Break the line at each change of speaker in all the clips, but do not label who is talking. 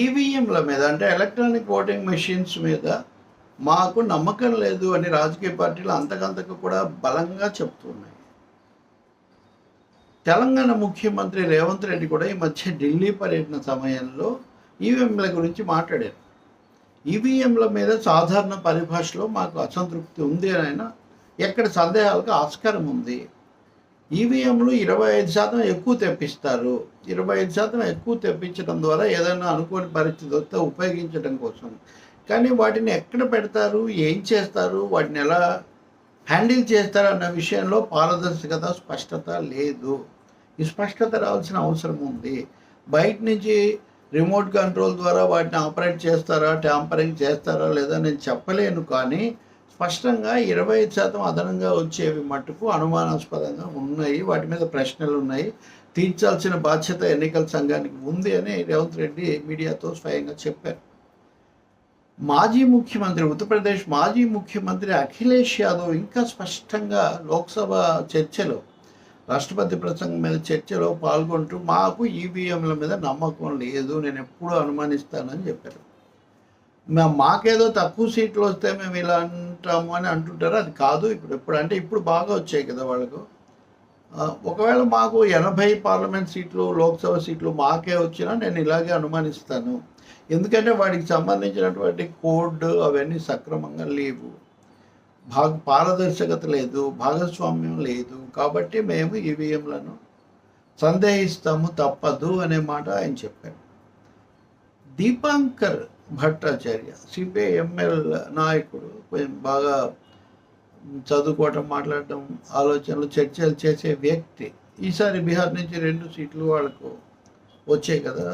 ఈవీఎంల మీద అంటే ఎలక్ట్రానిక్ ఓటింగ్ మెషిన్స్ మీద మాకు నమ్మకం లేదు అని రాజకీయ పార్టీలు అంతకంతకు కూడా బలంగా చెప్తున్నాయి. తెలంగాణ ముఖ్యమంత్రి రేవంత్ రెడ్డి కూడా ఈ మధ్య ఢిల్లీ పర్యటన సమయంలో ఈవీఎంల గురించి మాట్లాడారు. ఈవీఎంల మీద సాధారణ పరిభాషలో మాకు అసంతృప్తి ఉంది అని ఆయన ఎక్కడ సందేహాలకు ఆస్కారం ఉంది. ఈవీఎంలు 25% ఎక్కువ తెప్పిస్తారు. 25% ఎక్కువ తెప్పించడం ద్వారా ఏదైనా అనుకోని పరిస్థితి వస్తే ఉపయోగించడం కోసం. కానీ వాటిని ఎక్కడ పెడతారు, ఏం చేస్తారు, వాటిని ఎలా హ్యాండిల్ చేస్తారు అన్న విషయంలో పారదర్శకత, స్పష్టత లేదు. ఈ స్పష్టత రావాల్సిన అవసరం ఉంది. బయట నుంచి రిమోట్ కంట్రోల్ ద్వారా వాటిని ఆపరేట్ చేస్తారా, ట్యాంపరింగ్ చేస్తారా లేదా నేను చెప్పలేను. కానీ స్పష్టంగా 25% అదనంగా వచ్చేవి మట్టుకు అనుమానాస్పదంగా ఉన్నాయి. వాటి మీద ప్రశ్నలు ఉన్నాయి. తీర్చాల్సిన బాధ్యత ఎన్నికల సంఘానికి ఉంది అని రేవంత్ రెడ్డి మీడియాతో స్వయంగా చెప్పారు. ఉత్తరప్రదేశ్ మాజీ ముఖ్యమంత్రి అఖిలేష్ యాదవ్ ఇంకా స్పష్టంగా లోక్సభ చర్చలో, రాష్ట్రపతి ప్రసంగం మీద చర్చలో పాల్గొంటూ మాకు ఈవీఎంల మీద నమ్మకం లేదు, నేను ఎప్పుడూ అనుమానిస్తానని చెప్పారు. మాకేదో తక్కువ సీట్లు వస్తే మేము ఇలా అంటాము అని అంటుంటారు. అది కాదు. ఇప్పుడు బాగా వచ్చాయి కదా వాళ్ళకు. ఒకవేళ మాకు 80 పార్లమెంట్ సీట్లు, లోక్సభ సీట్లు మాకే వచ్చినా నేను ఇలాగే అనుమానిస్తాను. ఎందుకంటే వాటికి సంబంధించినటువంటి కోడ్ అవన్నీ సక్రమంగా లేవు, పారదర్శకత లేదు, భాగస్వామ్యం లేదు. కాబట్టి మేము ఈవీఎంలను సందేహిస్తాము, తప్పదు అనే మాట ఆయన చెప్పారు. దీపాంకర్ భట్టాచార్య సిపిఐ ఎంఎల్ నాయకుడు, కొంచెం బాగా చదువుకోవటం, మాట్లాడటం, ఆలోచనలు, చర్చలు చేసే వ్యక్తి. ఈసారి బీహార్ నుంచి 2 సీట్లు వాళ్ళకు వచ్చాయి కదా,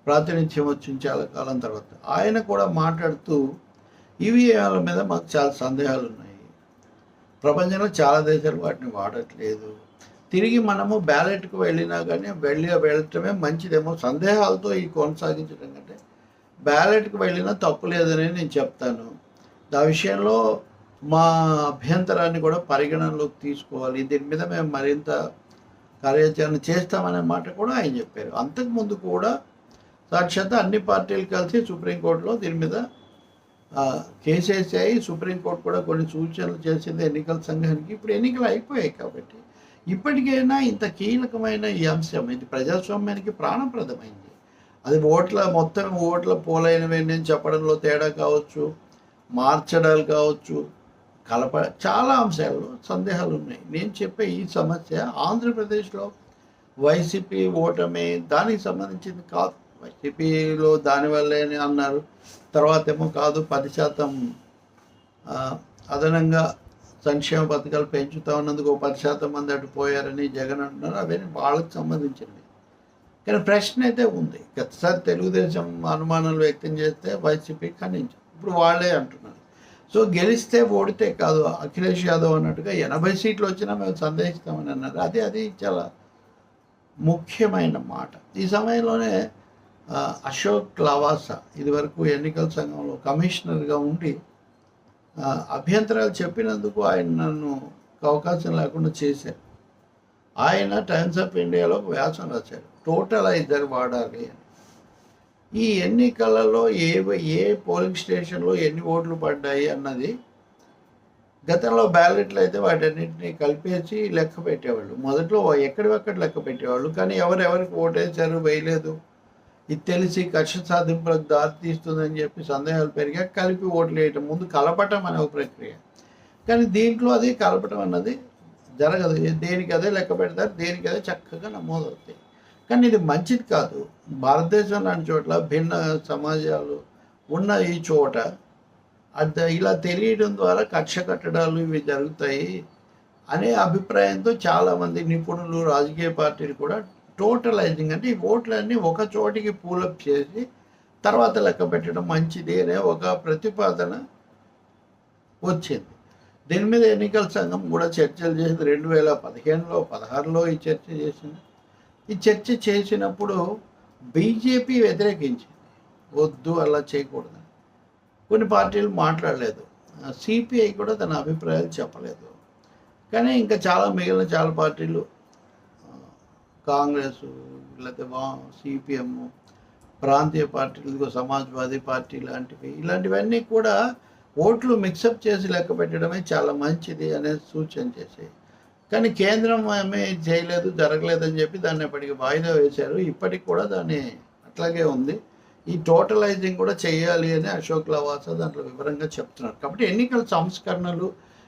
ప్రాతినిధ్యం వచ్చిన చాలా కాలం తర్వాత. ఆయన కూడా మాట్లాడుతూ ఈవీఎంల మీద మాకు చాలా సందేహాలు ఉన్నాయి. ప్రపంచంలో చాలా దేశాలు వాటిని వాడట్లేదు. తిరిగి మనము బ్యాలెట్కు వెళ్ళినా కానీ వెళ్ళటమే మంచిదేమో. సందేహాలతో ఈ కొనసాగించడం కంటే బ్యాలెట్కి వెళ్ళినా తప్పు లేదని నేను చెప్తాను. ఆ విషయంలో మా అభ్యంతరాన్ని కూడా పరిగణనలోకి తీసుకోవాలి. దీని మీద మేము మరింత కార్యాచరణ చేస్తామనే మాట కూడా ఆయన చెప్పారు. అంతకుముందు కూడా సాక్షాత్ అన్ని పార్టీలు కలిసి సుప్రీంకోర్టులో దీని మీద కేసు వేసాయి. సుప్రీంకోర్టు కూడా కొన్ని సూచనలు చేసింది ఎన్నికల సంఘానికి. ఇప్పుడు ఎన్నికలు అయిపోయాయి కాబట్టి ఇప్పటికైనా ఇంత కీలకమైన ఈ అంశం, ఇది ప్రజాస్వామ్యానికి ప్రాణప్రదమైంది. అది మొత్తం ఓట్ల పోలైనవి నేను చెప్పడంలో తేడా కావచ్చు, మార్చడాలు కావచ్చు, చాలా అంశాల్లో సందేహాలు ఉన్నాయి. నేను చెప్పే ఈ సమస్య ఆంధ్రప్రదేశ్లో వైసీపీ ఓటమి దానికి సంబంధించింది కాదు. వైసీపీలో దానివల్లే అన్నారు, తర్వాత ఏమో కాదు 10% అదనంగా సంక్షేమ పథకాలు పెంచుతా ఉన్నందుకు 10% మంది అటు పోయారని జగన్ అంటున్నారు. అవన్నీ వాళ్ళకి సంబంధించినవి. కానీ ప్రశ్న అయితే ఉంది. గతసారి తెలుగుదేశం అనుమానాలు వ్యక్తం చేస్తే వైసీపీ ఖండించారు. ఇప్పుడు వాళ్ళే అంటున్నారు. సో గెలిస్తే ఓడితే కాదు, అఖిలేష్ యాదవ్ అన్నట్టుగా 80 సీట్లు వచ్చినా మేము సందేహిస్తామని అన్నారు. అది చాలా ముఖ్యమైన మాట. ఈ సమయంలోనే అశోక్ లవాసా ఇదివరకు ఎన్నికల సంఘంలో కమిషనర్గా ఉండి అభ్యంతరాలు చెప్పినందుకు ఆయన నన్ను అవకాశం లేకుండా చేశారు. ఆయన టైమ్స్ ఆఫ్ ఇండియాలో వ్యాసం రాశారు, టోటలైజర్ వాడాలి అని. ఈ ఎన్నికలలో ఏ పోలింగ్ స్టేషన్లో ఎన్ని ఓట్లు పడ్డాయి అన్నది గతంలో బ్యాలెట్లు అయితే వాటన్నింటినీ కలిపేసి లెక్క పెట్టేవాళ్ళు. మొదట్లో ఎక్కడివక్కడ లెక్క పెట్టేవాళ్ళు. కానీ ఎవరెవరికి ఓటేశారు, వేయలేదు, ఇది తెలిసి కక్ష సాధింపులకు దారితీస్తుందని చెప్పి సందేహాలు పెరిగా కలిపి ఓట్లు వేయటం, ముందు కలపటం అనే ఒక ప్రక్రియ. కానీ దీంట్లో అది కలపటం అన్నది జరగదు. దేనికి అదే లెక్క పెడతారు, దేనికి అదే చక్కగా నమోదవుతాయి. కానీ ఇది మంచిది కాదు. భారతదేశం లాంటి చోట్ల భిన్న సమాజాలు ఉన్న ఈ చోట ఇలా తెలియడం ద్వారా కక్ష కట్టడాలు ఇవి జరుగుతాయి అనే అభిప్రాయంతో చాలామంది నిపుణులు, రాజకీయ పార్టీలు కూడా టోటలైజింగ్ అంటే ఈ ఓట్లన్నీ ఒక చోటికి పూలప్ చేసి తర్వాత లెక్క పెట్టడం మంచిది అనే ఒక ప్రతిపాదన వచ్చింది. దీని మీద ఎన్నికల సంఘం కూడా చర్చలు చేసింది. 2015లో 16లో ఈ చర్చ చేసింది. ఈ చర్చ చేసినప్పుడు బీజేపీ వ్యతిరేకించింది, వద్దు అలా చేయకూడదు. కొన్ని పార్టీలు మాట్లాడలేదు, సిపిఐ కూడా తన అభిప్రాయాలు చెప్పలేదు. కానీ ఇంకా మిగిలిన చాలా పార్టీలు, కాంగ్రెస్ లేకపోతే సిపిఎం, ప్రాంతీయ పార్టీలు, ఇదిగో సమాజ్వాదీ పార్టీ లాంటివి, ఇలాంటివన్నీ కూడా ఓట్లు మిక్సప్ చేసి లెక్క పెట్టడమే చాలా మంచిది అనేది సూచన చేశాయి. కానీ కేంద్రం ఏమీ చేయలేదు, జరగలేదని చెప్పి దాన్ని ఎప్పటికీ వాయిదా వేశారు. ఇప్పటికి కూడా దాన్ని అట్లాగే ఉంది. ఈ టోటలైజింగ్ కూడా చేయాలి అని అశోక్ లవాసా దాంట్లో వివరంగా చెప్తున్నారు. కాబట్టి ఎన్నికల సంస్కరణలు,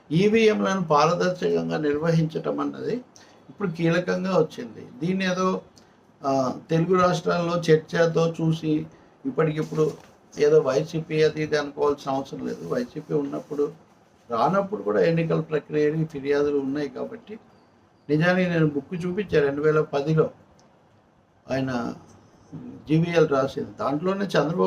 ఈవీఎంలను పారదర్శకంగా నిర్వహించటం అన్నది ఇప్పుడు కీలకంగా వచ్చింది. దీన్ని ఏదో తెలుగు రాష్ట్రాల్లో చర్చతో చూసి ఇప్పటికిప్పుడు ఏదో వైసీపీ అది ఇది అనుకోవాల్సిన అవసరం లేదు. వైసీపీ ఉన్నప్పుడు రానప్పుడు కూడా ఎన్నికల ప్రక్రియకి ఫిర్యాదులు ఉన్నాయి. కాబట్టి నిజానికి నేను బుక్ చూపించాను 2010లో ఆయన జీవీఎల్ రాసింది. దాంట్లోనే చంద్రబాబు